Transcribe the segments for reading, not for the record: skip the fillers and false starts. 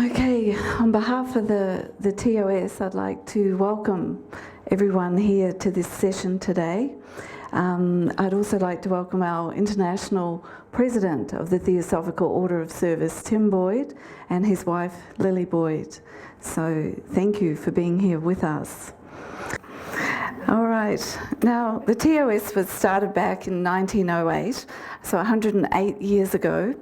Okay, on behalf of the TOS, I'd like to welcome everyone here to this session today. I'd also like to welcome our International President of the Theosophical Order of Service, Tim Boyd, and his wife, Lily Boyd. So thank you for being here with us. All right, now the TOS was started back in 1908, so 108 years ago,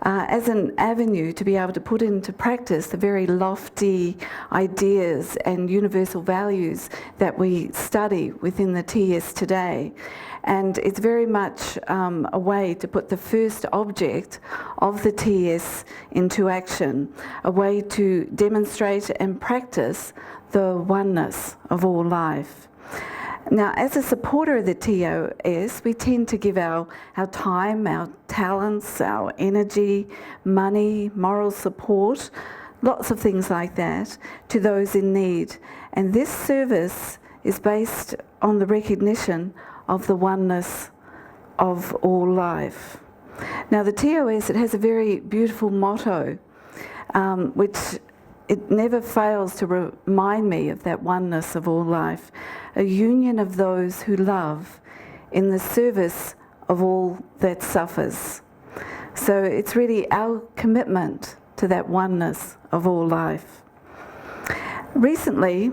as an avenue to be able to put into practice the very lofty ideas and universal values that we study within the TS today. And it's very much a way to put the first object of the TS into action, a way to demonstrate and practice the oneness of all life. Now, as a supporter of the TOS, we tend to give our time, our talents, our energy, money, moral support, lots of things like that, to those in need. And this service is based on the recognition of the oneness of all life. Now, the TOS, it has a very beautiful motto, which it never fails to remind me of that oneness of all life, a union of those who love in the service of all that suffers. So it's really our commitment to that oneness of all life. Recently,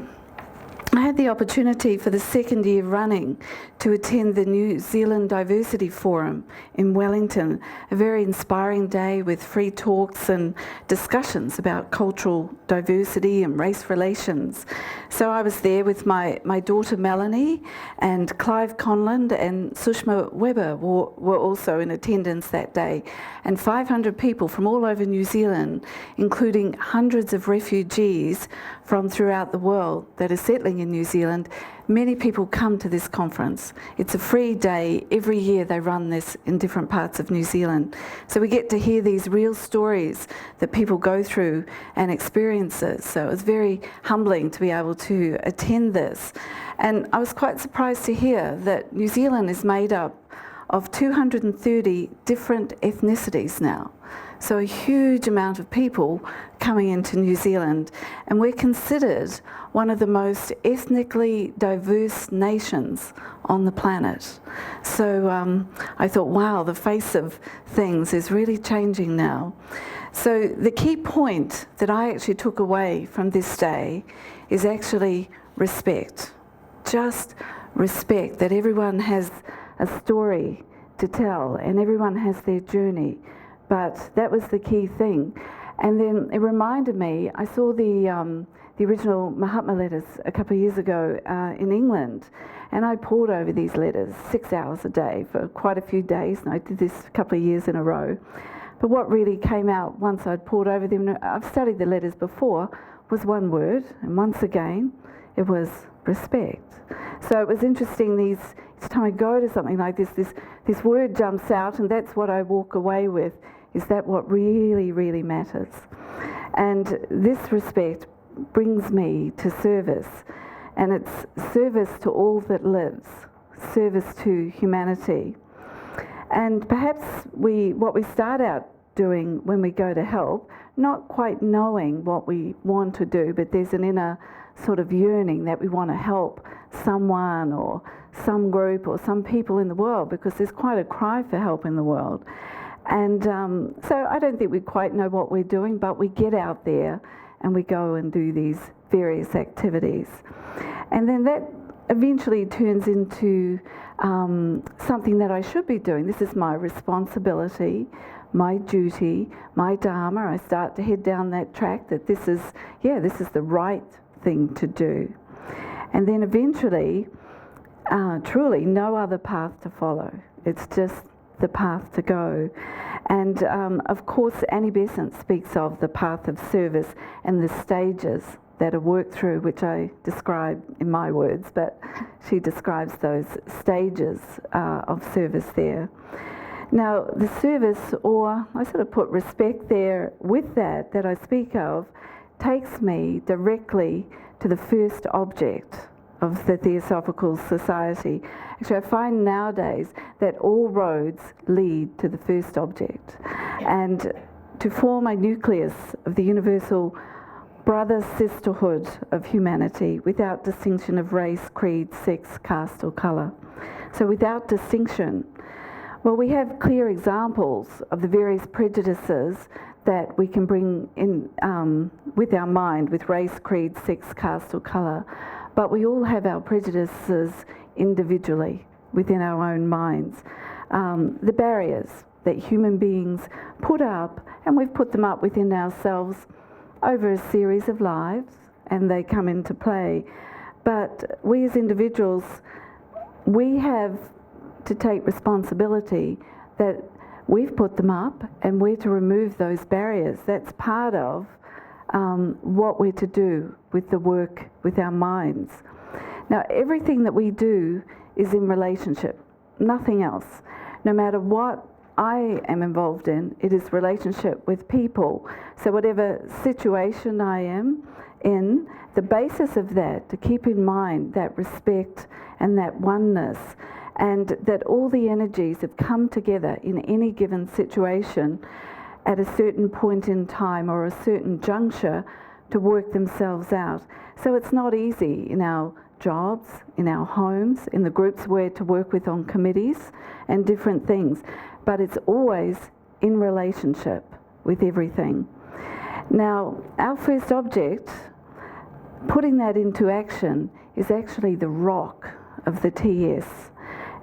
I had the opportunity for the second year running to attend the New Zealand Diversity Forum in Wellington, a very inspiring day with free talks and discussions about cultural diversity and race relations. So I was there with my daughter Melanie, and Clive Conlon and Sushma Weber were also in attendance that day, and 500 people from all over New Zealand, including hundreds of refugees from throughout the world that are settling in New Zealand. Many people come to this conference. It's a free day. Every year they run this in different parts of New Zealand. So we get to hear these real stories that people go through and experiences. So it was very humbling to be able to attend this. And I was quite surprised to hear that New Zealand is made up of 230 different ethnicities now. So a huge amount of people coming into New Zealand, and we're considered one of the most ethnically diverse nations on the planet. So I thought, wow, the face of things is really changing now. So the key point that I actually took away from this day is actually respect. Just respect, that everyone has a story to tell and everyone has their journey. But that was the key thing. And then it reminded me, I saw the original Mahatma letters a couple of years ago in England, and I pored over these letters 6 hours a day for quite a few days, and I did this a couple of years in a row. But what really came out once I'd pored over them, I've studied the letters before, was one word, and once again, it was respect. So it was interesting, each time I go to something like this word jumps out, and that's what I walk away with. Is that what really, really matters? And this respect brings me to service, and it's service to all that lives, service to humanity. And perhaps what we start out doing when we go to help, not quite knowing what we want to do, but there's an inner sort of yearning that we want to help someone or some group or some people in the world, because there's quite a cry for help in the world. And so I don't think we quite know what we're doing, but we get out there and we go and do these various activities. And then that eventually turns into something that I should be doing. This is my responsibility, my duty, my dharma. I start to head down that track that this is the right thing to do. And then eventually, truly no other path to follow. It's just the path to go. And of course, Annie Besant speaks of the path of service and the stages that are worked through, which I describe in my words, but she describes those stages of service there. Now, the service, or I sort of put respect there with that I speak of, takes me directly to the first object of the Theosophical Society. Actually, I find nowadays that all roads lead to the first object. And to form a nucleus of the universal brother sisterhood of humanity without distinction of race, creed, sex, caste or colour. So without distinction. Well, we have clear examples of the various prejudices that we can bring in with our mind, with race, creed, sex, caste or colour. But we all have our prejudices individually within our own minds. The barriers that human beings put up, and we've put them up within ourselves over a series of lives, and they come into play. But we as individuals, we have to take responsibility that we've put them up and we're to remove those barriers. That's part of what we're to do with the work with our minds. Now, everything that we do is in relationship, nothing else. No matter what I am involved in, it is relationship with people. So whatever situation I am in, the basis of that, to keep in mind that respect and that oneness, and that all the energies have come together in any given situation at a certain point in time or a certain juncture to work themselves out. So it's not easy in our jobs, in our homes, in the groups we're to work with on committees and different things, but it's always in relationship with everything. Now, our first object, putting that into action, is actually the rock of the TS.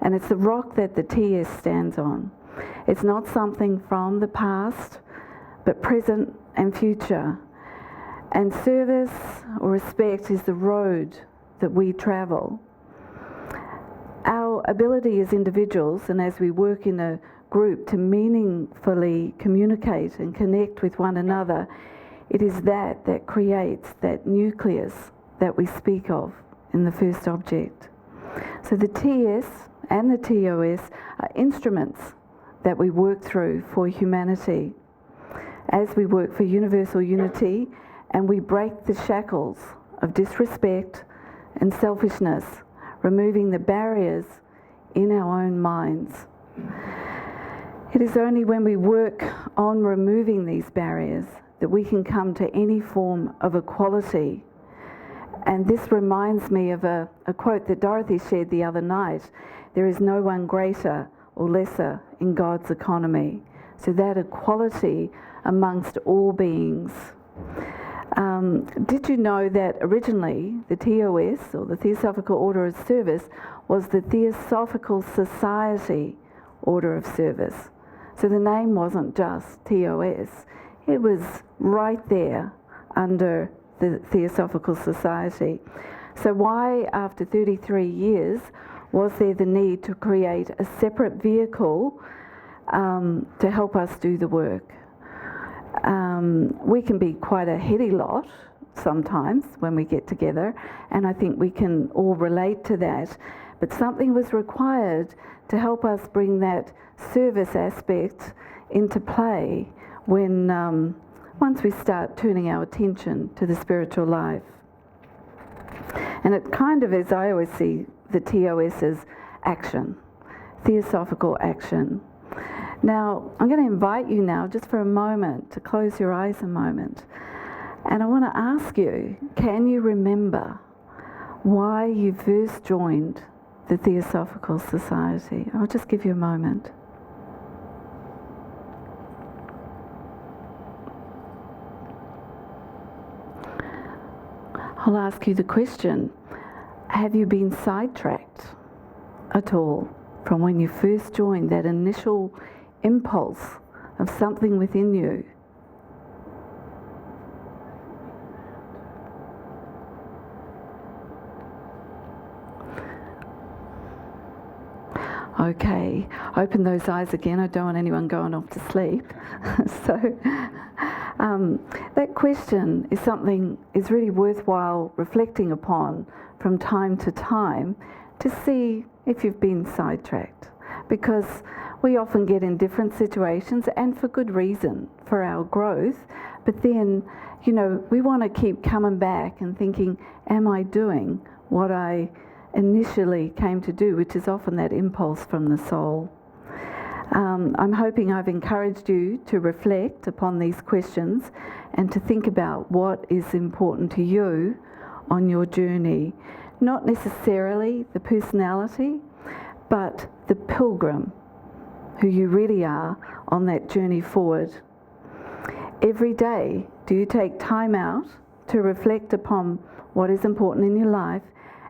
And it's the rock that the TS stands on. It's not something from the past, but present and future. And service or respect is the road that we travel. Our ability as individuals, and as we work in a group to meaningfully communicate and connect with one another, it is that that creates that nucleus that we speak of in the first object. So the TS and the TOS are instruments that we work through for humanity as we work for universal unity, and we break the shackles of disrespect and selfishness, removing the barriers in our own minds. It is only when we work on removing these barriers that we can come to any form of equality. And this reminds me of a quote that Dorothy shared the other night. There is no one greater or lesser in God's economy. So that equality amongst all beings. Did you know that originally the TOS, or the Theosophical Order of Service, was the Theosophical Society Order of Service? So the name wasn't just TOS. It was right there under the Theosophical Society. So why, after 33 years, was there the need to create a separate vehicle to help us do the work? We can be quite a heady lot sometimes when we get together, and I think we can all relate to that. But something was required to help us bring that service aspect into play when once we start turning our attention to the spiritual life. And it kind of, as I always see the TOS, as action, theosophical action. Now, I'm going to invite you now, just for a moment, to close your eyes a moment. And I want to ask you, can you remember why you first joined the Theosophical Society? I'll just give you a moment. I'll ask you the question, have you been sidetracked at all from when you first joined, that initial impulse of something within you? Okay, open those eyes again. I don't want anyone going off to sleep. So that question is something is really worthwhile reflecting upon from time to time to see if you've been sidetracked. Because we often get in different situations, and for good reason, for our growth, but then, you know, we want to keep coming back and thinking, am I doing what I initially came to do, which is often that impulse from the soul. I'm hoping I've encouraged you to reflect upon these questions and to think about what is important to you on your journey. Not necessarily the personality, but the pilgrim who you really are on that journey forward. Every day, do you take time out to reflect upon what is important in your life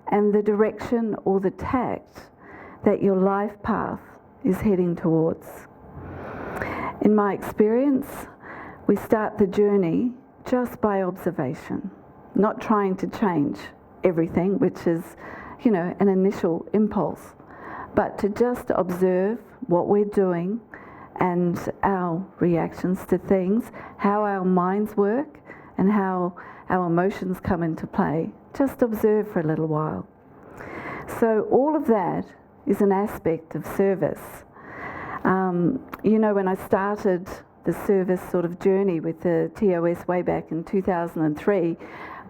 and the direction or the tact that your life path is heading towards? In my experience, we start the journey just by observation, not trying to change everything, which is, an initial impulse, but to just observe what we're doing and our reactions to things, how our minds work and how our emotions come into play. Just observe for a little while. So all of that is an aspect of service. When I started the service sort of journey with the TOS way back in 2003,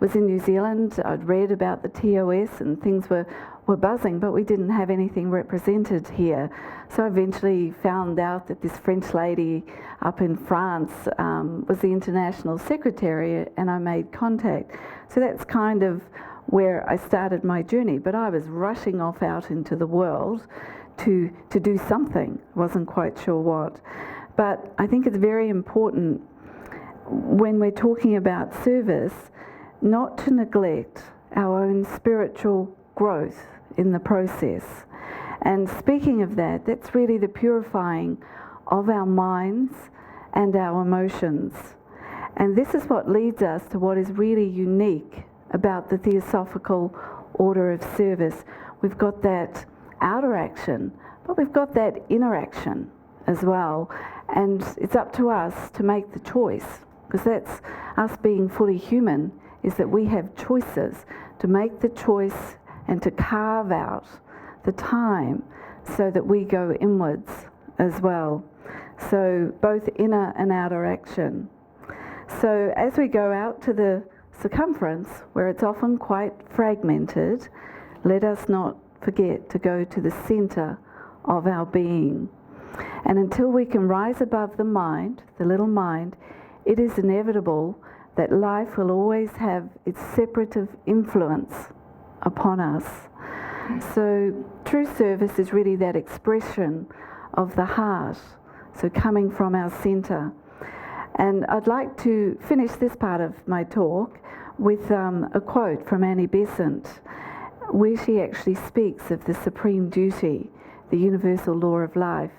was in New Zealand. I'd read about the TOS and things were buzzing, but we didn't have anything represented here. So I eventually found out that this French lady up in France was the international secretary, and I made contact. So that's kind of where I started my journey, but I was rushing off out into the world to do something. Wasn't quite sure what. But I think it's very important when we're talking about service not to neglect our own spiritual growth in the process. And speaking of that, that's really the purifying of our minds and our emotions. And this is what leads us to what is really unique about the Theosophical Order of Service. We've got that outer action, but we've got that inner action as well. And it's up to us to make the choice, because that's us being fully human, is that we have choices to make the choice and to carve out the time so that we go inwards as well. So both inner and outer action. So as we go out to the circumference, where it's often quite fragmented, let us not forget to go to the center of our being. And until we can rise above the mind, the little mind, it is inevitable that life will always have its separative influence upon us. So true service is really that expression of the heart, so coming from our center. And I'd like to finish this part of my talk with a quote from Annie Besant, where she actually speaks of the supreme duty, the universal law of life.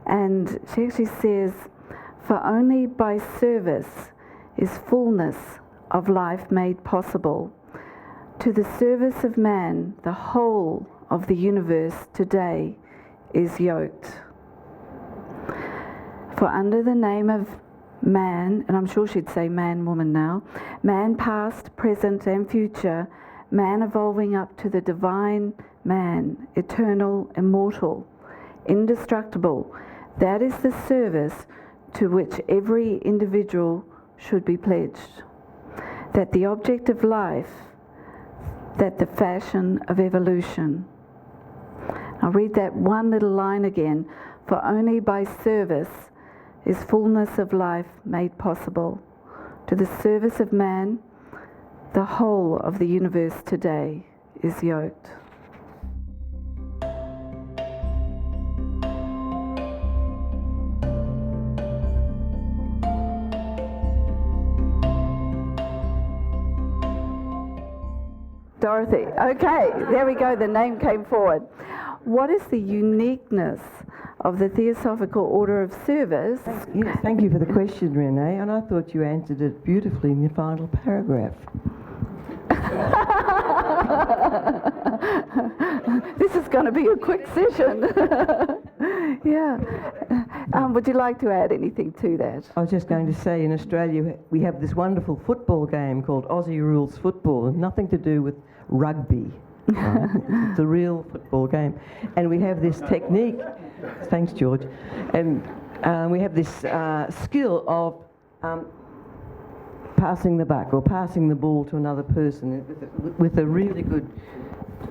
And she actually says, "For only by service is fullness of life made possible. To the service of man, the whole of the universe today is yoked." For under the name of man, and I'm sure she'd say man, woman now, man past, present and future, man evolving up to the divine man, eternal, immortal, indestructible, that is the service to which every individual should be pledged. That the object of life, that the fashion of evolution. I'll read that one little line again. For only by service is fullness of life made possible. To the service of man, the whole of the universe today is yoked. Dorothy. Okay, there we go, the name came forward. What is the uniqueness of the Theosophical Order of Service? Yes, thank you for the question, Renée, and I thought you answered it beautifully in your final paragraph. This is going to be a quick session. Yeah. Would you like to add anything to that? I was just going to say, in Australia we have this wonderful football game called Aussie Rules Football, and nothing to do with rugby. Right? It's a real football game. And we have this technique, thanks George, and we have this skill of passing the buck or passing the ball to another person with a really good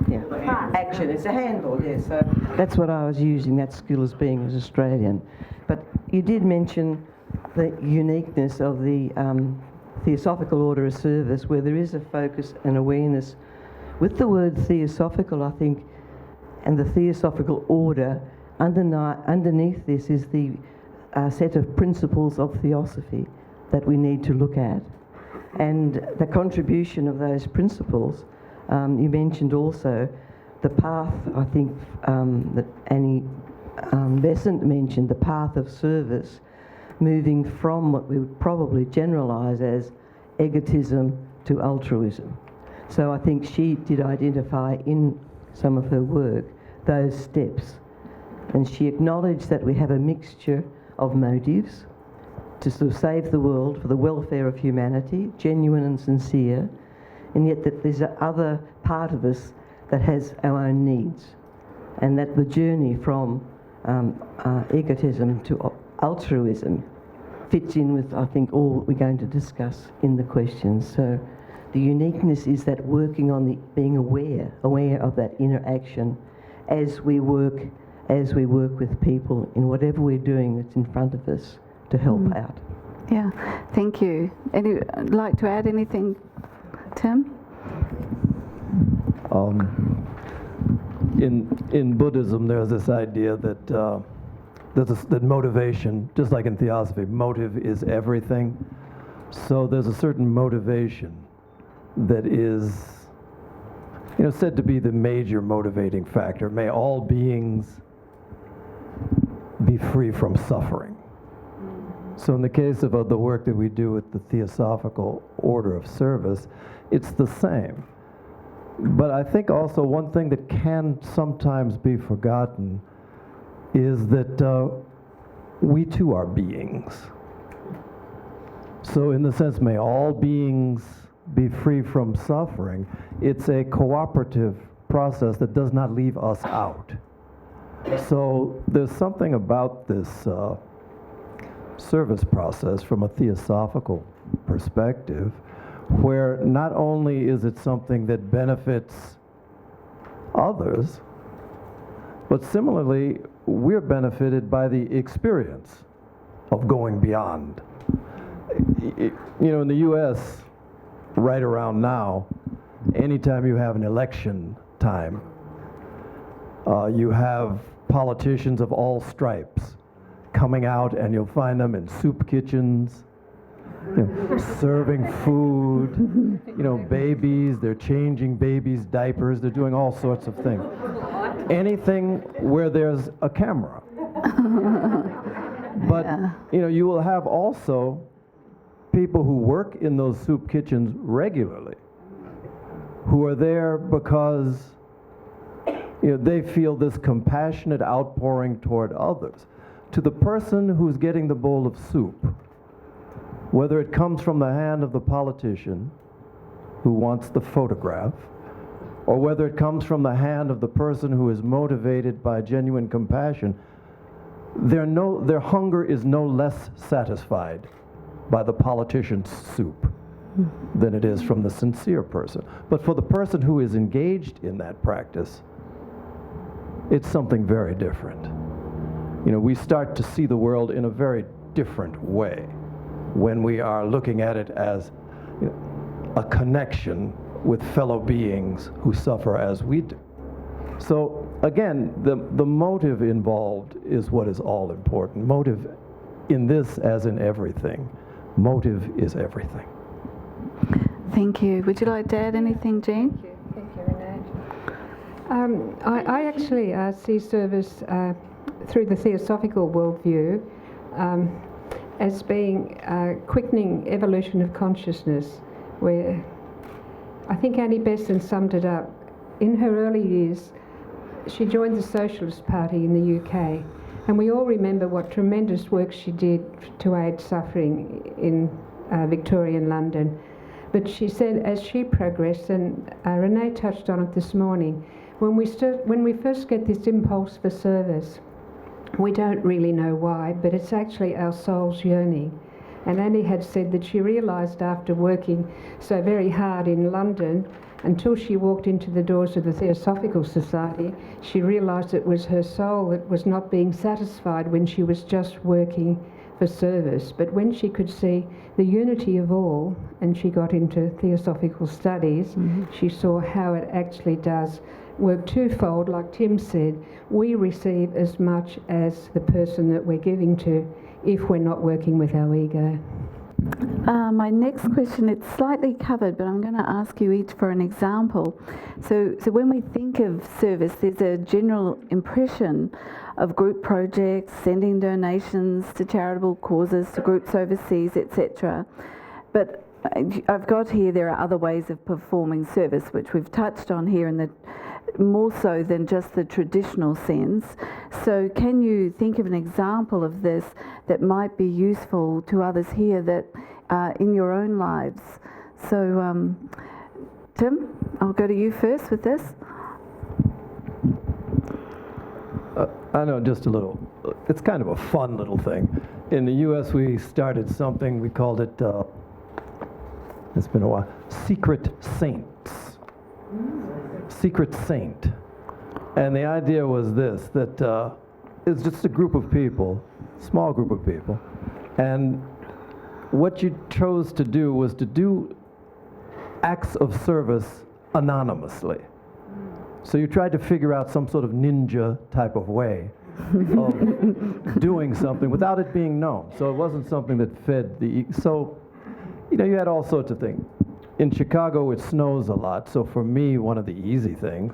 Yeah. Action. It's a handle, yes. So that's what I was using, that skill as being as Australian. But you did mention the uniqueness of the Theosophical Order of Service, where there is a focus and awareness. With the word theosophical, I think, and the Theosophical Order, underneath this is the set of principles of theosophy that we need to look at. And the contribution of those principles, you mentioned also the path, I think, that Annie Besant mentioned, the path of service, moving from what we would probably generalise as egotism to altruism. So I think she did identify in some of her work those steps. And she acknowledged that we have a mixture of motives to sort of save the world for the welfare of humanity, genuine and sincere, and yet that there's a other part of us that has our own needs, and that the journey from egotism to altruism fits in with, I think, all that we're going to discuss in the questions. So the uniqueness is that working on the being aware of that interaction as we work with people in whatever we're doing that's in front of us to help out. Yeah, thank you. Would like to add anything, Tim? In Buddhism, there's this idea that that motivation, just like in Theosophy, motive is everything. So there's a certain motivation that is, said to be the major motivating factor. May all beings be free from suffering. So in the case of the work that we do with the Theosophical Order of Service, it's the same. But I think also one thing that can sometimes be forgotten is that we too are beings. So in the sense, may all beings be free from suffering, it's a cooperative process that does not leave us out. So there's something about this service process from a theosophical perspective where not only is it something that benefits others, but similarly, we're benefited by the experience of going beyond. In the U.S., right around now, anytime you have an election time, you have politicians of all stripes coming out, and you'll find them in soup kitchens, serving food, babies, they're changing babies' diapers, they're doing all sorts of things. Anything where there's a camera. But, you will have also people who work in those soup kitchens regularly, who are there because, they feel this compassionate outpouring toward others. To the person who's getting the bowl of soup, whether it comes from the hand of the politician who wants the photograph, or whether it comes from the hand of the person who is motivated by genuine compassion, their hunger is no less satisfied by the politician's soup than it is from the sincere person. But for the person who is engaged in that practice, it's something very different. We start to see the world in a very different way when we are looking at it as a connection with fellow beings who suffer as we do. So again, the motive involved is what is all important. Motive in this as in everything. Motive is everything. Thank you. Would you like to add anything, Jean? Thank you, Renée. I actually see service through the theosophical worldview as being a quickening evolution of consciousness, where I think Annie Besant summed it up. In her early years, she joined the Socialist Party in the UK, and we all remember what tremendous work she did to aid suffering in Victorian London. But she said as she progressed, and Renée touched on it this morning, when we first get this impulse for service, we don't really know why, but it's actually our soul's yearning. And Annie had said that she realised after working so very hard in London, until she walked into the doors of the Theosophical Society, she realised it was her soul that was not being satisfied when she was just working for service. But when she could see the unity of all, and she got into Theosophical studies, she saw how it actually does work twofold. Like Tim said, we receive as much as the person that we're giving to if we're not working with our ego. My next question, it's slightly covered, but I'm going to ask you each for an example. So when we think of service, there's a general impression of group projects, sending donations to charitable causes, to groups overseas, etc. But I've got here, there are other ways of performing service, which we've touched on here in the more so than just the traditional sense. So can you think of an example of this that might be useful to others here that in your own lives? So Tim, I'll go to you first with this. I know, just a little. It's kind of a fun little thing. In the U.S., we started something, we called it, it's been a while, Secret Saints. Secret Saint. And the idea was this, that it's just a group of people, small group of people, and what you chose to do was to do acts of service anonymously. So you tried to figure out some sort of ninja type of way of doing something without it being known. So it wasn't something that fed the... So, you know, you had all sorts of things. In Chicago, it snows a lot. So for me, one of the easy things,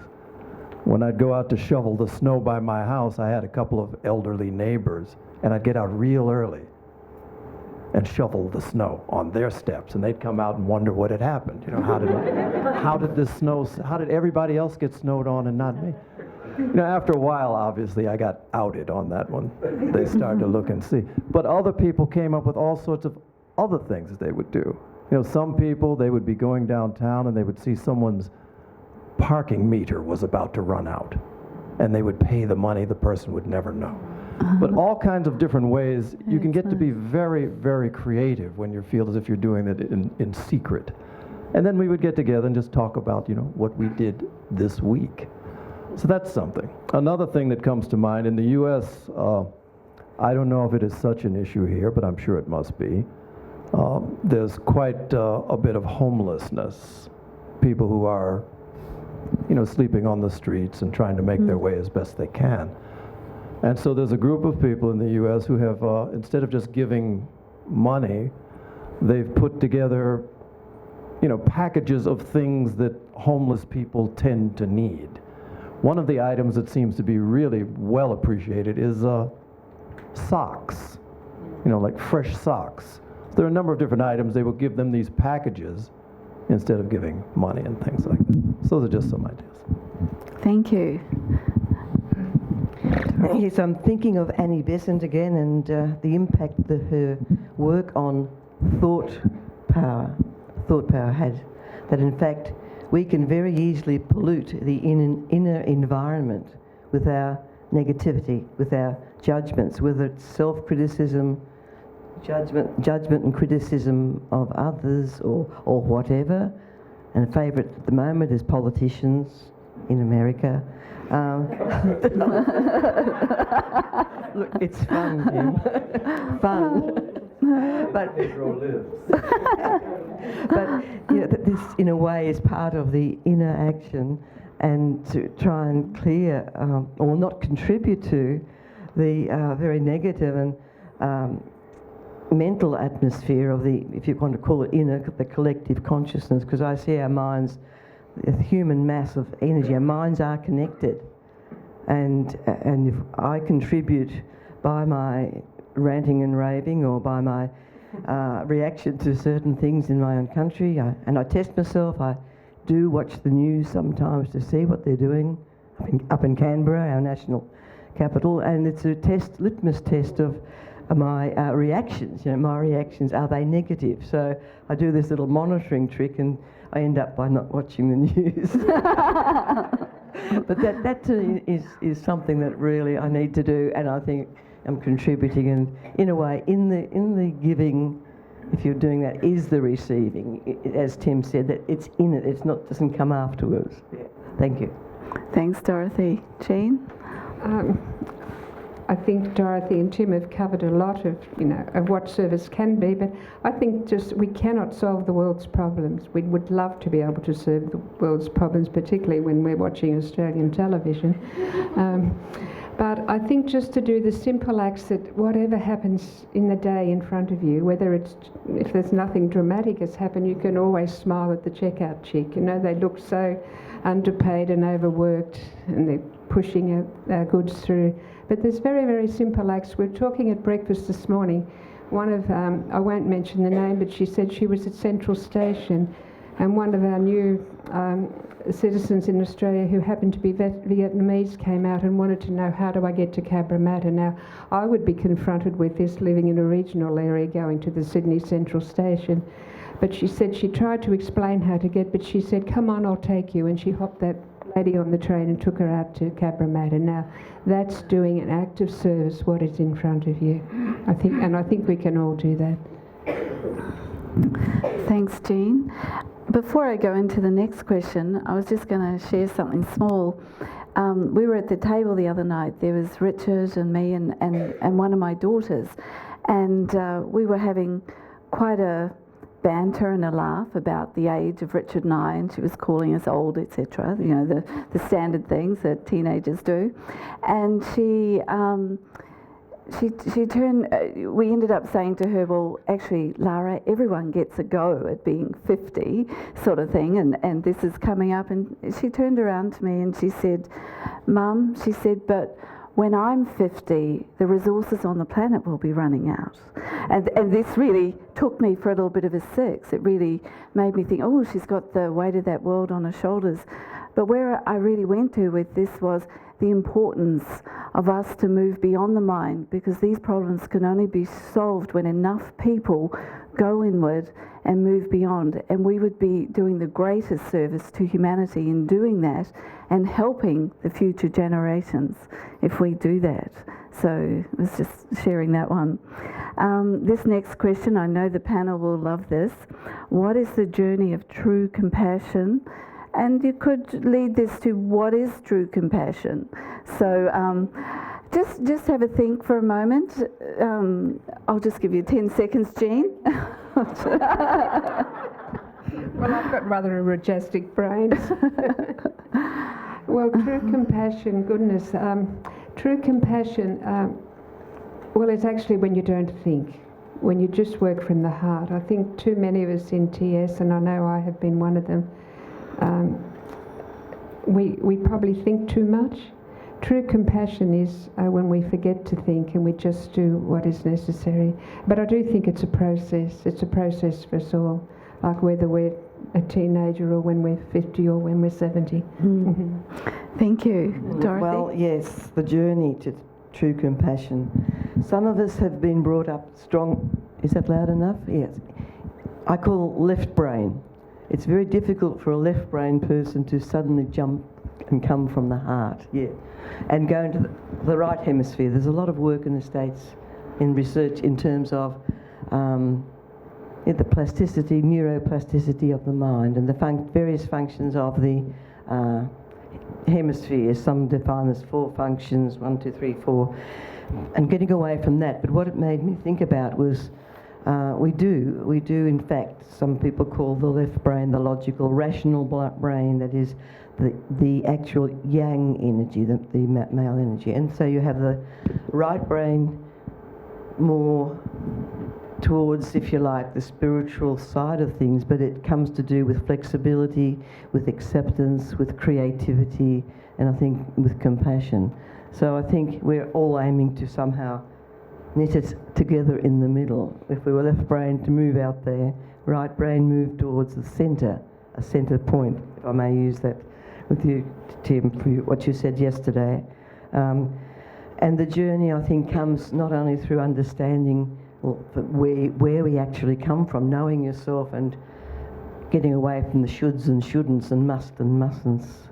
when I'd go out to shovel the snow by my house, I had a couple of elderly neighbors, and I'd get out real early and shovel the snow on their steps, and they'd come out and wonder what had happened. You know, how did everybody else get snowed on and not me? You know, after a while, obviously, I got outed on that one. They started to look and see. But other people came up with all sorts of other things that they would do. You know, some people, they would be going downtown and they would see someone's parking meter was about to run out, and they would pay the money. The person would never know. But all kinds of different ways. You can get to be very, very creative when you feel as if you're doing it in secret. And then we would get together and just talk about, you know, what we did this week. So that's something. Another thing that comes to mind, in the U.S., I don't know if it is such an issue here, but I'm sure it must be. There's quite a bit of homelessness. People who are, you know, sleeping on the streets and trying to make their way as best they can. And so there's a group of people in the U.S. who have, instead of just giving money, they've put together, you know, packages of things that homeless people tend to need. One of the items that seems to be really well appreciated is socks, you know, like fresh socks. There are a number of different items. They will give them these packages instead of giving money and things like that. So those are just some ideas. Thank you. Yes, I'm thinking of Annie Besant again, and the impact that her work on thought power had. That in fact, we can very easily pollute the inner environment with our negativity, with our judgments, whether it's self-criticism, judgment and criticism of others or whatever. And a favourite at the moment is politicians in America. Look, it's fun, Jim. Fun. But you know, this, in a way, is part of the inner action, and to try and clear or not contribute to the very negative and mental atmosphere of the, if you want to call it inner, the collective consciousness, because I see our minds, the human mass of energy, our minds are connected. And if I contribute by my ranting and raving or by my reaction to certain things in my own country, and I test myself, I do watch the news sometimes to see what they're doing up in Canberra, our national capital, and it's a litmus test of my reactions. You know, my reactions, are they negative? So I do this little monitoring trick, and I end up by not watching the news. But that is something that really I need to do, and I think I'm contributing, and in a way, in the giving if you're doing that, is the receiving. As Tim said, that it's in it. It's not, doesn't come afterwards. Yeah. Thank you. Thanks, Dorothy. Jean? I think Dorothy and Tim have covered a lot of, of what service can be, but I think just we cannot solve the world's problems. We would love to be able to solve the world's problems, particularly when we're watching Australian television. But I think just to do the simple acts that whatever happens in the day in front of you, if there's nothing dramatic has happened, you can always smile at the checkout chick. They look so underpaid and overworked, and they're pushing our goods through. But there's very, very simple acts. We're talking at breakfast this morning. One of, I won't mention the name, but she said she was at Central Station, and one of our new citizens in Australia who happened to be Vietnamese came out and wanted to know, how do I get to Cabramatta? Now, I would be confronted with this living in a regional area going to the Sydney Central Station. But she said she tried to explain how to get, but she said, come on, I'll take you. And she hopped that lady on the train and took her out to Cabramatta. Now, that's doing an act of service, what is in front of you. I think we can all do that. Thanks, Jean. Before I go into the next question, I was just going to share something small. We were at the table the other night. There was Richard and me and one of my daughters. And we were having quite a banter and a laugh about the age of Richard and I, and she was calling us old, etc. The standard things that teenagers do. And she turned. We ended up saying to her, "Well, actually, Lara, everyone gets a go at being 50, sort of thing, and this is coming up." And she turned around to me and she said, "Mum," she said, "but when I'm 50, the resources on the planet will be running out." And this really took me for a little bit of a six. It really made me think, oh, she's got the weight of that world on her shoulders. But where I really went to with this was the importance of us to move beyond the mind, because these problems can only be solved when enough people go inward and move beyond. And we would be doing the greatest service to humanity in doing that and helping the future generations if we do that. So I was just sharing that one. This next question, I know the panel will love this. What is the journey of true compassion? And you could lead this to, what is true compassion? So just have a think for a moment. I'll just give you 10 seconds, Jean. Well, I've got rather a majestic brain. Well, true compassion, goodness. True compassion, well, it's actually when you don't think, when you just work from the heart. I think too many of us in TS, and I know I have been one of them, we probably think too much. True compassion is when we forget to think and we just do what is necessary. But I do think it's a process. It's a process for us all, like whether we're a teenager or when we're 50 or when we're 70. Mm. Thank you. Dorothy? Well, yes, the journey to true compassion. Some of us have been brought up strong. Is that loud enough? Yes. I call left brain. It's very difficult for a left brain person to suddenly jump and come from the heart, yeah, and go into the right hemisphere. There's a lot of work in the States in research in terms of the plasticity, neuroplasticity of the mind and the various functions of the hemispheres. Some define as 4 functions, 1, 2, 3, 4, and getting away from that. But what it made me think about was we do in fact, some people call the left brain the logical, rational brain, that is the actual yang energy, the male energy. And so you have the right brain more towards, if you like, the spiritual side of things, but it comes to do with flexibility, with acceptance, with creativity, and I think with compassion. So I think we're all aiming to somehow knit it together in the middle. If we were left brain to move out there, right brain move towards the centre, a centre point, if I may use that with you, Tim, for what you said yesterday. And the journey, I think, comes not only through understanding where we actually come from, knowing yourself and getting away from the shoulds and shouldn'ts and must and mustn'ts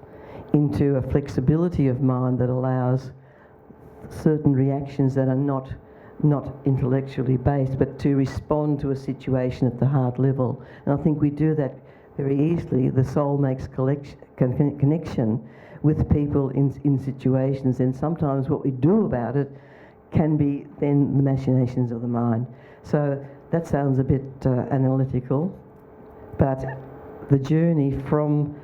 into a flexibility of mind that allows certain reactions that are not not intellectually based, but to respond to a situation at the heart level. And I think we do that very easily. The soul makes connection with people in situations, and sometimes what we do about it can be then the machinations of the mind. So that sounds a bit analytical, but the journey from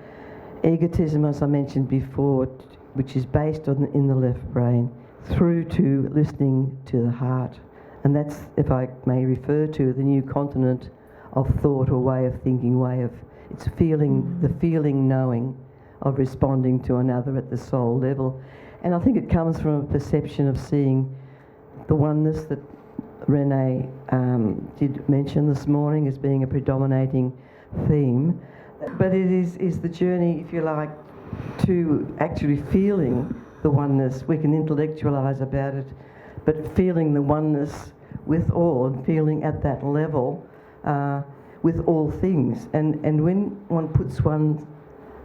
egotism, as I mentioned before, which is based in the left brain, through to listening to the heart. And that's, if I may refer to, the new continent of thought or way of thinking, it's feeling, the feeling knowing of responding to another at the soul level. And I think it comes from a perception of seeing the oneness that Renée did mention this morning as being a predominating theme. But it is the journey, if you like, to actually feeling the oneness. We can intellectualise about it, but feeling the oneness with all, and feeling at that level with all things. And when one puts one's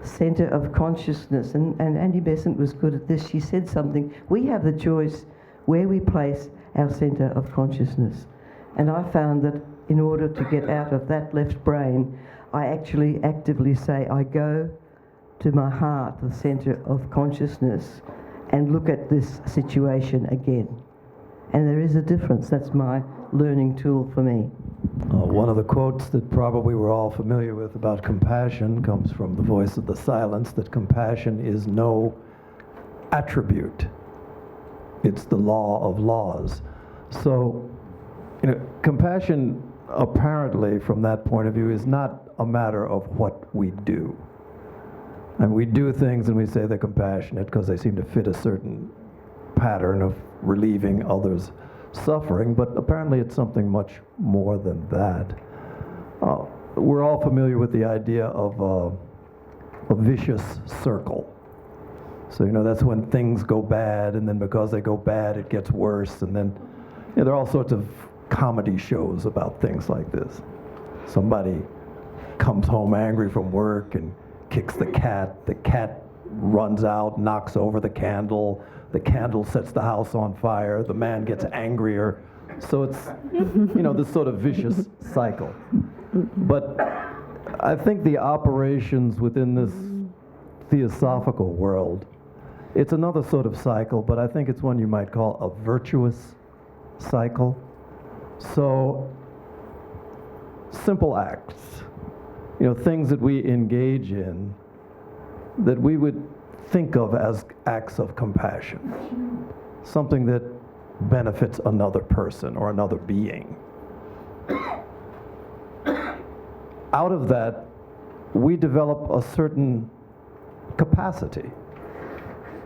centre of consciousness, and Annie Besant was good at this, she said something, we have the choice where we place our centre of consciousness. And I found that in order to get out of that left brain, I actually actively say, I go to my heart, the centre of consciousness, and look at this situation again. And there is a difference. That's my learning tool for me. One of the quotes that probably we're all familiar with about compassion comes from the Voice of the Silence, that compassion is no attribute. It's the law of laws. So, compassion apparently from that point of view is not a matter of what we do. And we do things and we say they're compassionate because they seem to fit a certain pattern of relieving others' suffering, but apparently it's something much more than that. We're all familiar with the idea of a vicious circle. So, that's when things go bad, and then because they go bad, it gets worse, and then there are all sorts of comedy shows about things like this. Somebody comes home angry from work and kicks the cat runs out, knocks over the candle sets the house on fire, the man gets angrier. So it's, this sort of vicious cycle. But I think the operations within this theosophical world, it's another sort of cycle, but I think it's one you might call a virtuous cycle. So, simple acts, things that we engage in that we would think of as acts of compassion, something that benefits another person or another being. Out of that, we develop a certain capacity.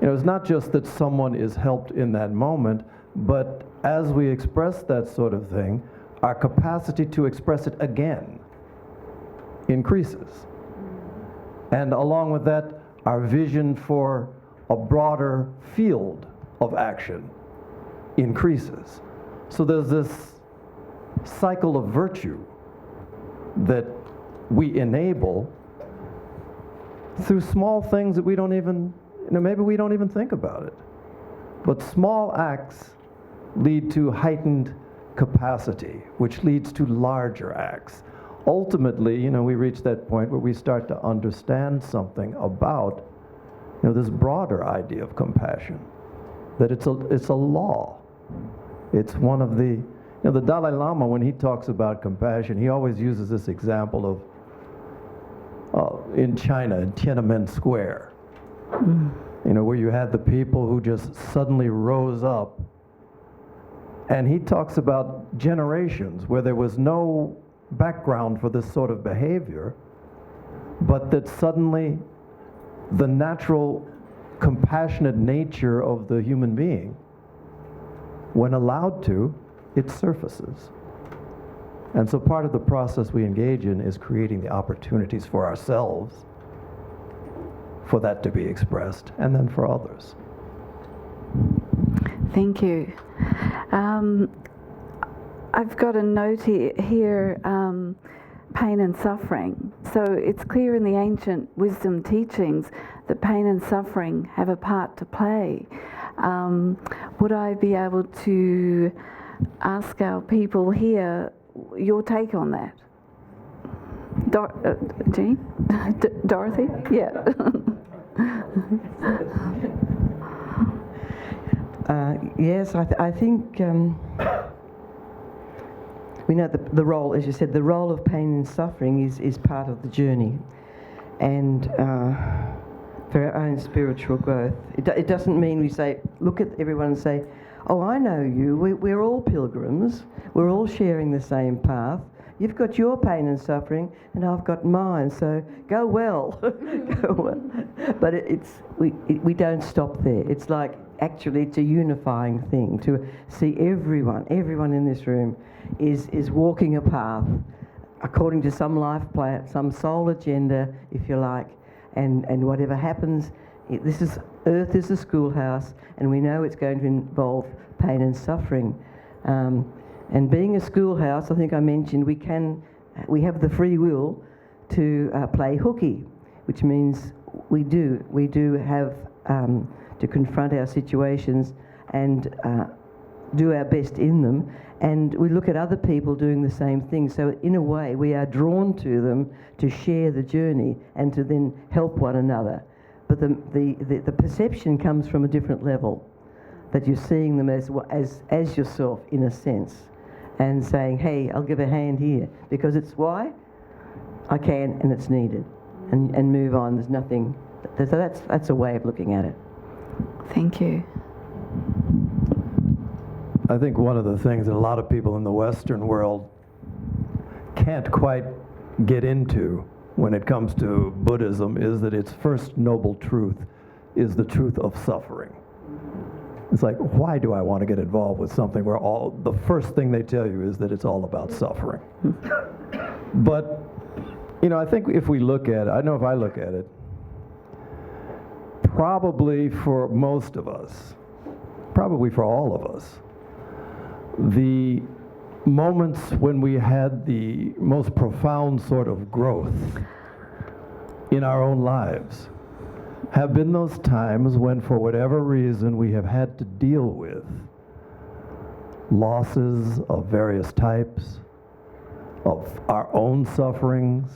It's not just that someone is helped in that moment, but as we express that sort of thing, our capacity to express it again increases. And along with that, our vision for a broader field of action increases. So there's this cycle of virtue that we enable through small things that we don't even, maybe we don't even think about it. But small acts lead to heightened capacity, which leads to larger acts. Ultimately, we reach that point where we start to understand something about, this broader idea of compassion, that it's a law. It's one of the, the Dalai Lama, when he talks about compassion, he always uses this example of, in China, in Tiananmen Square, where you had the people who just suddenly rose up. And he talks about generations where there was no background for this sort of behavior, but that suddenly the natural compassionate nature of the human being, when allowed to, it surfaces. And so part of the process we engage in is creating the opportunities for ourselves for that to be expressed, and then for others. Thank you. I've got a note here, pain and suffering. So it's clear in the ancient wisdom teachings that pain and suffering have a part to play. Would I be able to ask our people here your take on that. Jean? Dorothy? Yeah. Yes, I think we know the role, as you said, the role of pain and suffering is part of the journey, and for our own spiritual growth. It doesn't mean we say, look at everyone and say, oh, I know you, we're all pilgrims, we're all sharing the same path. You've got your pain and suffering, and I've got mine. So go well, go well. But we don't stop there. It's like actually it's a unifying thing to see everyone in this room is walking a path according to some life plan, some soul agenda, if you like, and whatever happens, Earth is a schoolhouse, and we know it's going to involve pain and suffering. And being a schoolhouse, I think I mentioned, we have the free will to play hooky, which means we do have to confront our situations and do our best in them. And we look at other people doing the same thing. So in a way, we are drawn to them to share the journey and to then help one another. But the perception comes from a different level, that you're seeing them as yourself in a sense, and saying, hey, I'll give a hand here, because it's why I can and it's needed, and move on. There's nothing, so that's a way of looking at it. Thank you. I think one of the things that a lot of people in the Western world can't quite get into when it comes to Buddhism is that its first noble truth is the truth of suffering. It's like, why do I want to get involved with something where the first thing they tell you is that it's all about suffering? But, I think if we look at it, I know if I look at it, probably for most of us, probably for all of us, the moments when we had the most profound sort of growth in our own lives have been those times when, for whatever reason, we have had to deal with losses of various types, of our own sufferings,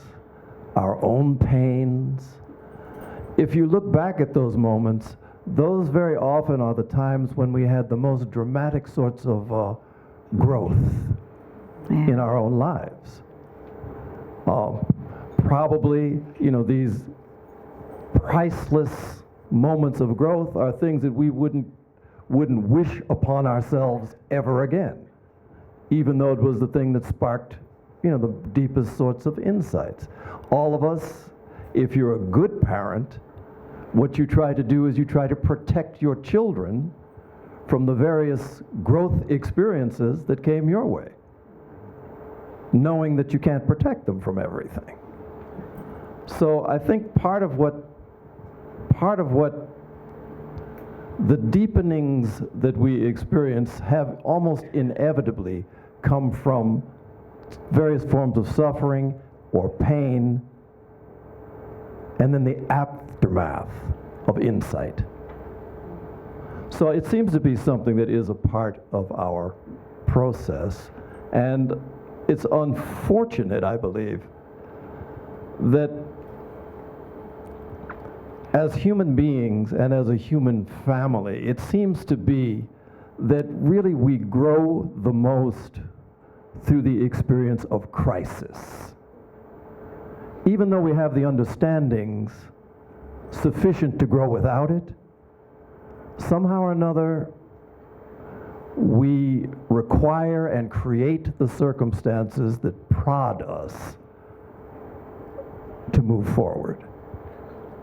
our own pains. If you look back at those moments, those very often are the times when we had the most dramatic sorts of growth in our own lives. Probably, these priceless moments of growth are things that we wouldn't wish upon ourselves ever again, even though it was the thing that sparked, the deepest sorts of insights. All of us, if you're a good parent, what you try to do is you try to protect your children from the various growth experiences that came your way, knowing that you can't protect them from everything. So I think part of what the deepenings that we experience have almost inevitably come from various forms of suffering or pain, and then the aftermath of insight. So it seems to be something that is a part of our process, and it's unfortunate, I believe, that as human beings and as a human family, it seems to be that really we grow the most through the experience of crisis. Even though we have the understandings sufficient to grow without it, somehow or another we require and create the circumstances that prod us to move forward.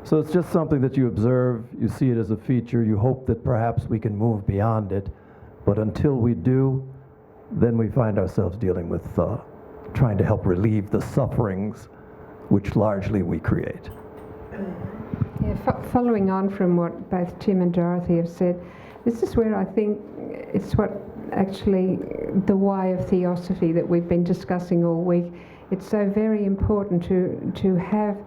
So it's just something that you observe, you see it as a feature, you hope that perhaps we can move beyond it, but until we do, then we find ourselves dealing with trying to help relieve the sufferings which largely we create. Yeah, following on from what both Tim and Dorothy have said, this is where I think it's what actually the why of Theosophy that we've been discussing all week. It's so very important to have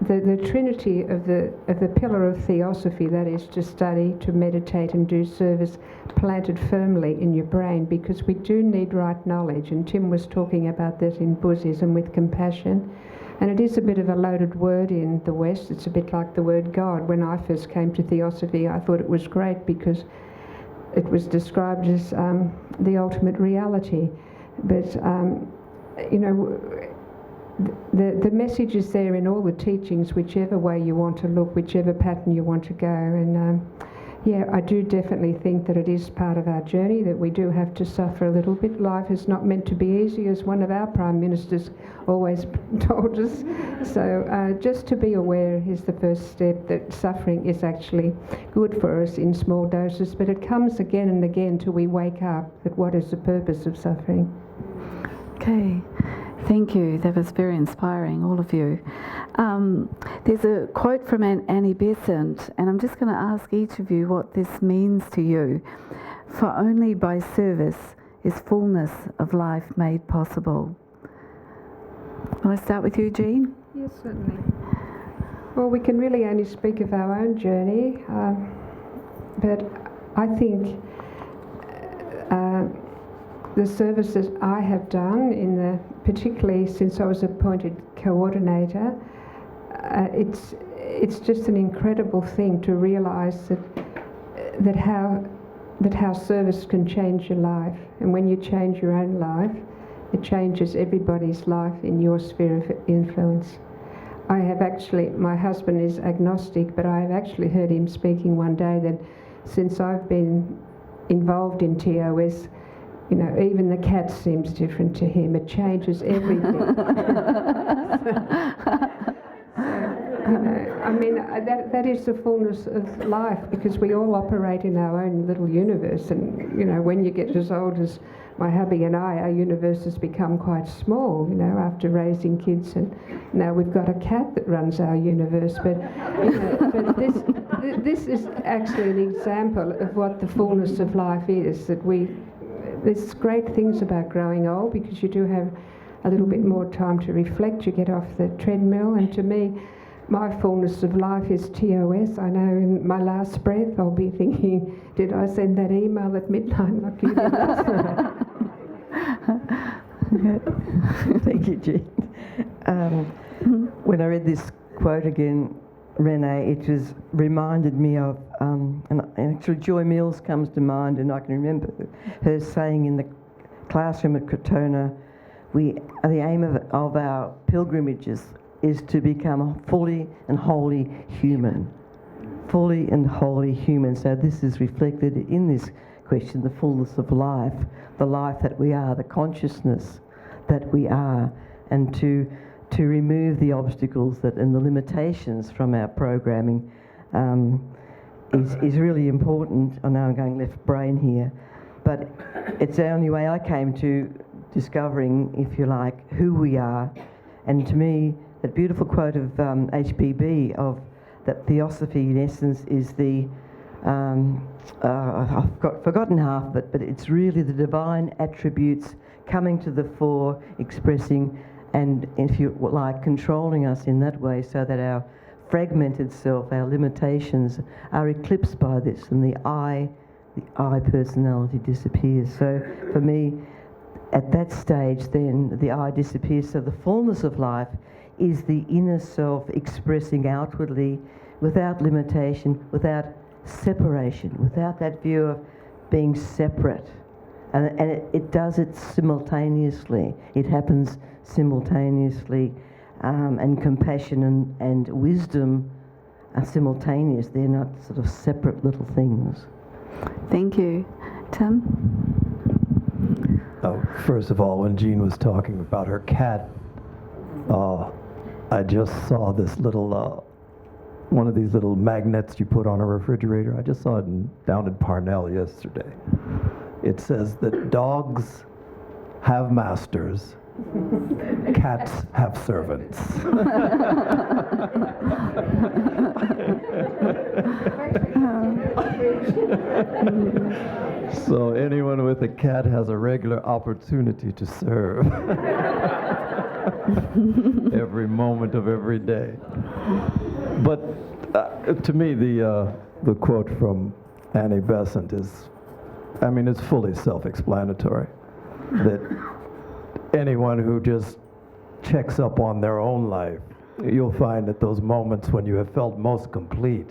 the trinity of the pillar of theosophy, that is to study, to meditate and do service, planted firmly in your brain, because we do need right knowledge, and Tim was talking about that in Buddhism with compassion. And it is a bit of a loaded word in the West. It's a bit like the word God. When I first came to Theosophy, I thought it was great because it was described as the ultimate reality. But, you know, the message is there in all the teachings, whichever way you want to look, whichever pattern you want to go. And yeah, I do definitely think that it is part of our journey, that we do have to suffer a little bit. Life is not meant to be easy, as one of our Prime Ministers always told us. So just to be aware is the first step, that suffering is actually good for us in small doses, but it comes again and again till we wake up that what is the purpose of suffering. Okay. Thank you. That was very inspiring, all of you. There's a quote from Annie Besant, and I'm just going to ask each of you what this means to you. For only by service is fullness of life made possible. Will I start with you, Jean? Yes, certainly. Well, we can really only speak of our own journey, but I think the services I have done, particularly since I was appointed coordinator, it's just an incredible thing to realise that how service can change your life, and when you change your own life, it changes everybody's life in your sphere of influence. I have actually, my husband is agnostic, but I have actually heard him speaking one day that since I've been involved in TOS, you know, even the cat seems different to him. It changes everything. You know, I mean, that is the fullness of life, because we all operate in our own little universe. And, you know, when you get as old as my hubby and I, our universes become quite small, you know, after raising kids. And now we've got a cat that runs our universe. But, you know, but this is actually an example of what the fullness of life is, that there's great things about growing old, because you do have a little bit more time to reflect. You get off the treadmill, and to me, my fullness of life is TOS. I know in my last breath I'll be thinking, did I send that email at midnight like you did last night? Thank you, Jean. When I read this quote again, Renée, it just reminded me of, and actually Joy Mills comes to mind, and I can remember her saying in the classroom at Crotona, the aim of our pilgrimages is to become fully and wholly human. Fully and wholly human. So this is reflected in this question, the fullness of life, the life that we are, the consciousness that we are, and to remove the obstacles and the limitations from our programming is really important. I know I'm going left brain here, but it's the only way I came to discovering, if you like, who we are. And to me, that beautiful quote of HPB of that theosophy in essence is the, I've forgotten half of it, but it's really the divine attributes coming to the fore, expressing, and if you like, controlling us in that way, so that our fragmented self, our limitations are eclipsed by this, and the I personality disappears. So for me, at that stage then, the I disappears, so the fullness of life is the inner self expressing outwardly without limitation, without separation, without that view of being separate. And it does it simultaneously. It happens simultaneously, and compassion and wisdom are simultaneous. They're not sort of separate little things. Thank you. Tim? First of all, when Jean was talking about her cat, I just saw this little, one of these little magnets you put on a refrigerator. I just saw it down in Parnell yesterday. It says that dogs have masters, cats have servants. So anyone with a cat has a regular opportunity to serve. every moment of every day. But to me, the quote from Annie Besant is, I mean, it's fully self-explanatory, that anyone who just checks up on their own life, you'll find that those moments when you have felt most complete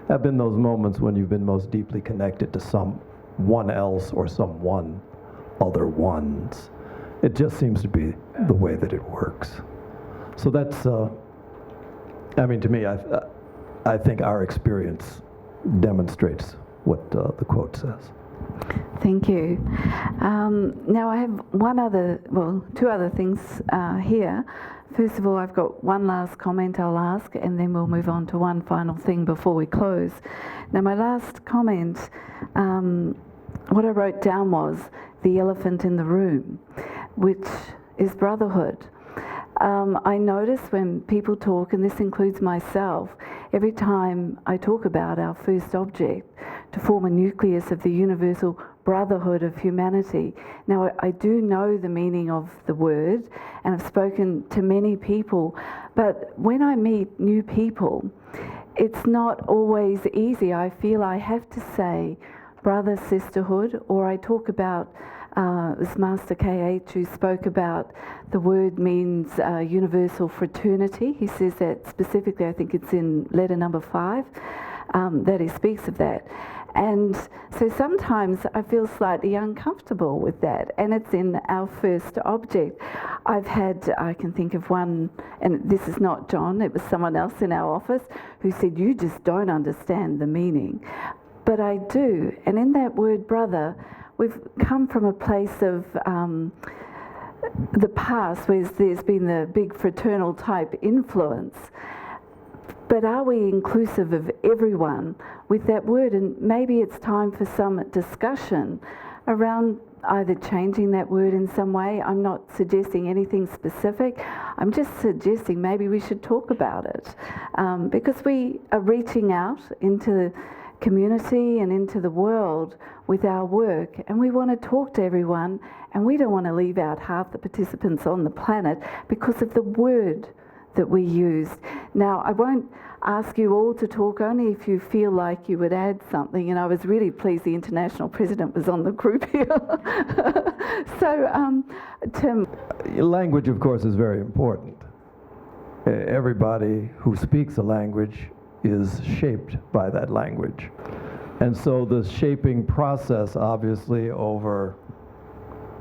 have been those moments when you've been most deeply connected to someone else or someone, other ones. It just seems to be the way that it works. So that's, I mean, to me, I think our experience demonstrates what the quote says. Thank you. Now I have two other things here. First of all, I've got one last comment I'll ask, and then we'll move on to one final thing before we close. Now, my last comment, what I wrote down was the elephant in the room, which is brotherhood. I notice when people talk, and this includes myself, every time I talk about our first object to form a nucleus of the universal brotherhood of humanity. Now, I do know the meaning of the word, and I've spoken to many people, but when I meet new people, it's not always easy. I feel I have to say brother sisterhood, or I talk about it was Master K.H. who spoke about the word means universal fraternity. He says that specifically, I think it's in letter number 5, that he speaks of that. And so sometimes I feel slightly uncomfortable with that, and it's in our first object. I can think of one, and this is not John, it was someone else in our office who said, "You just don't understand the meaning." But I do, and in that word brother, we've come from a place of the past where there's been the big fraternal type influence. But are we inclusive of everyone with that word? And maybe it's time for some discussion around either changing that word in some way. I'm not suggesting anything specific. I'm just suggesting maybe we should talk about it. Because we are reaching out into community and into the world with our work, and we want to talk to everyone, and we don't want to leave out half the participants on the planet because of the word that we used. Now, I won't ask you all to talk, only if you feel like you would add something, and I was really pleased the international president was on the group here. So, Tim. Language, of course, is very important. Everybody who speaks a language is shaped by that language. And so the shaping process, obviously, over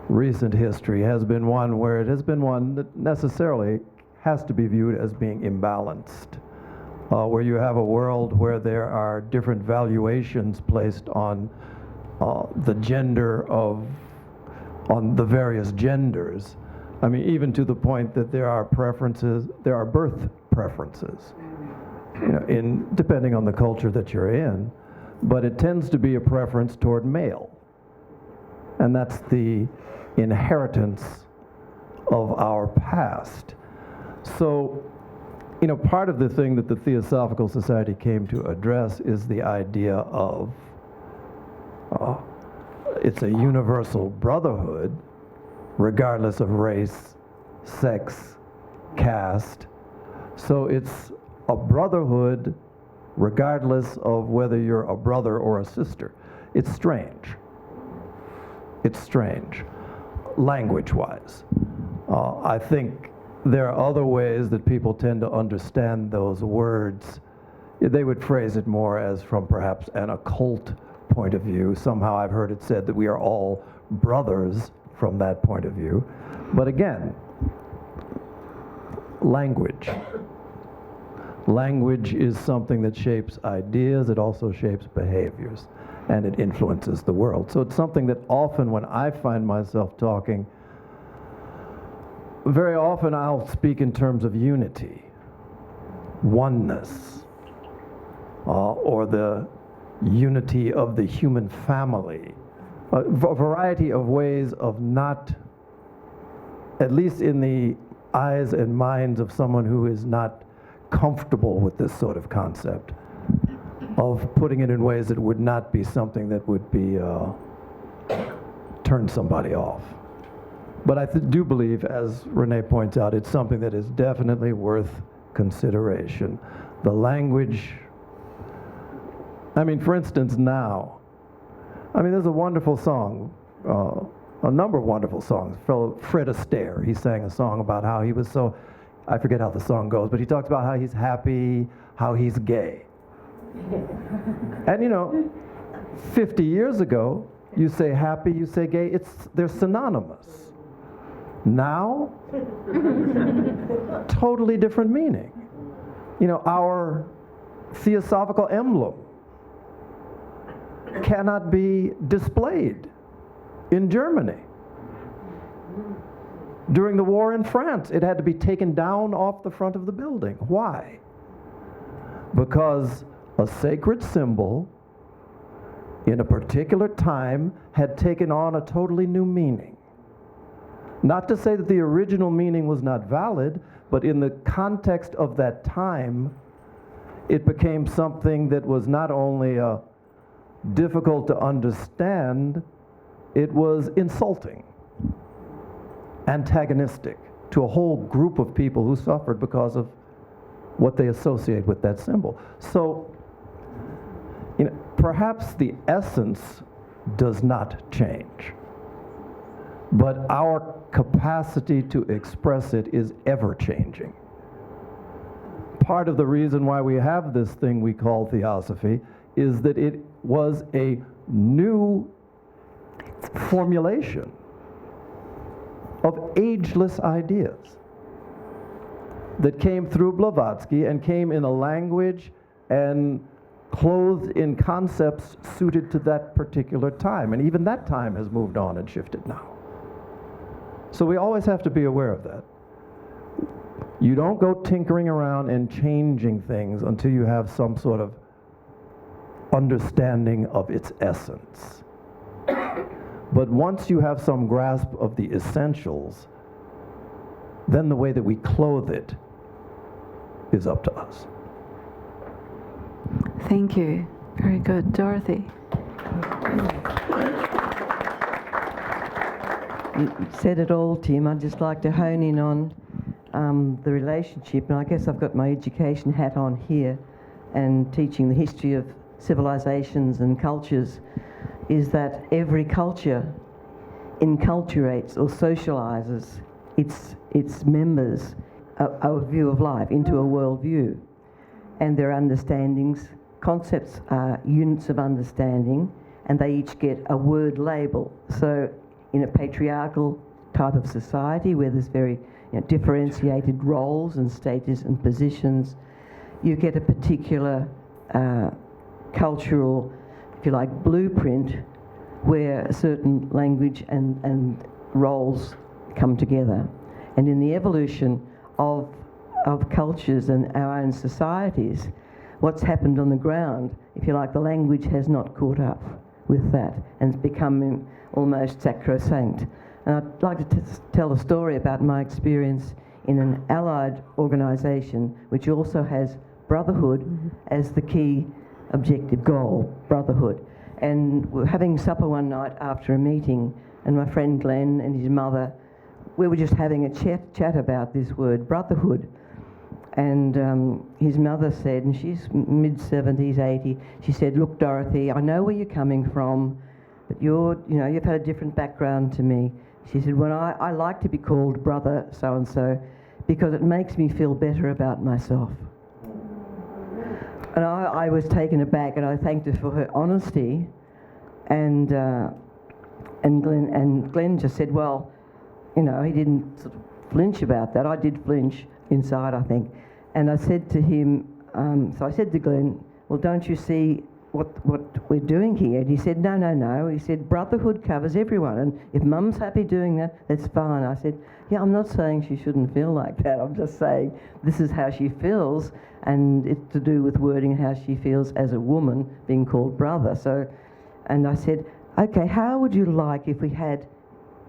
recent history has been one where it has been one that necessarily has to be viewed as being imbalanced, where you have a world where there are different valuations placed on the the various genders. I mean, even to the point that there are birth preferences, depending on the culture that you're in, but it tends to be a preference toward male. And that's the inheritance of our past. So, part of the thing that the Theosophical Society came to address is the idea of it's a universal brotherhood, regardless of race, sex, caste. So it's a brotherhood regardless of whether you're a brother or a sister. It's strange. It's strange, language-wise. I think there are other ways that people tend to understand those words. They would phrase it more as from perhaps an occult point of view. Somehow I've heard it said that we are all brothers from that point of view. But again, language. Language is something that shapes ideas, it also shapes behaviors, and it influences the world. So it's something that often when I find myself talking, very often I'll speak in terms of unity, oneness, or the unity of the human family. A variety of ways of not, at least in the eyes and minds of someone who is not comfortable with this sort of concept, of putting it in ways that would not be something that would be turn somebody off. But I do believe, as Renee points out, it's something that is definitely worth consideration. The language, I mean, for instance, now, I mean, there's a wonderful song, a number of wonderful songs. Fellow Fred Astaire, he sang a song about how he was so, I forget how the song goes, but he talks about how he's happy, how he's gay. And you know, 50 years ago, you say happy, you say gay, they're synonymous. Now, totally different meaning. You know, our theosophical emblem cannot be displayed in Germany. During the war in France, it had to be taken down off the front of the building. Why? Because a sacred symbol in a particular time had taken on a totally new meaning. Not to say that the original meaning was not valid, but in the context of that time, it became something that was not only difficult to understand, it was insulting, antagonistic to a whole group of people who suffered because of what they associate with that symbol. So, you know, perhaps the essence does not change, but our capacity to express it is ever changing. Part of the reason why we have this thing we call theosophy is that it was a new formulation of ageless ideas that came through Blavatsky and came in a language and clothed in concepts suited to that particular time. And even that time has moved on and shifted now. So we always have to be aware of that. You don't go tinkering around and changing things until you have some sort of understanding of its essence. But once you have some grasp of the essentials, then the way that we clothe it is up to us. Thank you. Very good. Dorothy. You said it all, Tim. I'd just like to hone in on the relationship, and I guess I've got my education hat on here and teaching the history of civilizations and cultures, is that every culture enculturates or socializes its members a view of life into a worldview, and their understandings, concepts are units of understanding, and they each get a word label. So in a patriarchal type of society where there's very differentiated roles and status and positions, you get a particular cultural, if you like, blueprint where a certain language and roles come together. And in the evolution of cultures and our own societies, what's happened on the ground, if you like, the language has not caught up with that and it's become almost sacrosanct. And I'd like to tell a story about my experience in an allied organisation which also has brotherhood as the key objective goal, brotherhood. And we're having supper one night after a meeting, and my friend Glenn and his mother, we were just having a chat about this word, brotherhood. And his mother said, and she's mid-70s, 80, she said, "Look, Dorothy, I know where you're coming from, but you've had a different background to me." She said, "When I like to be called brother so-and-so because it makes me feel better about myself." And I was taken aback, and I thanked her for her honesty. And Glenn just said, "Well, he didn't sort of flinch about that. I did flinch inside, I think." And I said to him, so I said to Glenn, "Well, don't you see what we're doing here?" And he said, No. He said, "Brotherhood covers everyone, and if Mum's happy doing that, that's fine." I said, "Yeah, I'm not saying she shouldn't feel like that. I'm just saying this is how she feels, and it's to do with wording how she feels as a woman being called brother." So, and I said, "Okay, how would you like if we had,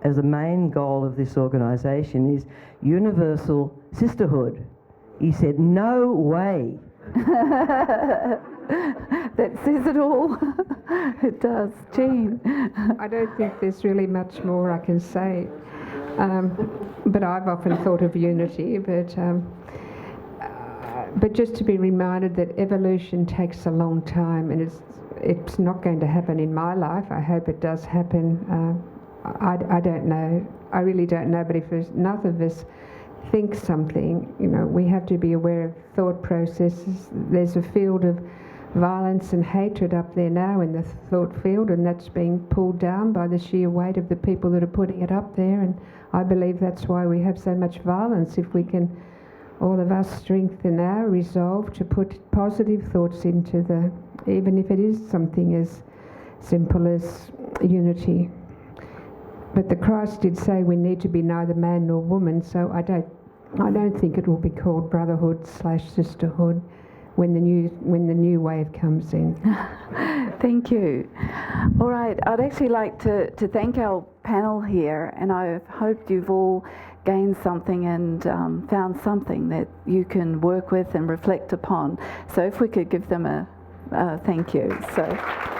as the main goal of this organisation is universal sisterhood?" He said, "No way." That says it all. It does. Jean. I don't think there's really much more I can say. But I've often thought of unity, but just to be reminded that evolution takes a long time, and it's not going to happen in my life. I hope it does happen. I don't know. I really don't know. But if enough of us think something, we have to be aware of thought processes. There's a field of violence and hatred up there now in the thought field, and that's being pulled down by the sheer weight of the people that are putting it up there. And I believe that's why we have so much violence. If we can, all of us, strengthen our resolve to put positive thoughts into even if it is something as simple as unity. But the Christ did say we need to be neither man nor woman, so I don't think it will be called brotherhood/sisterhood when the new wave comes in. Thank you. All right, I'd actually like to thank our panel here, and I hoped you've all gained something and found something that you can work with and reflect upon. So if we could give them a thank you. So.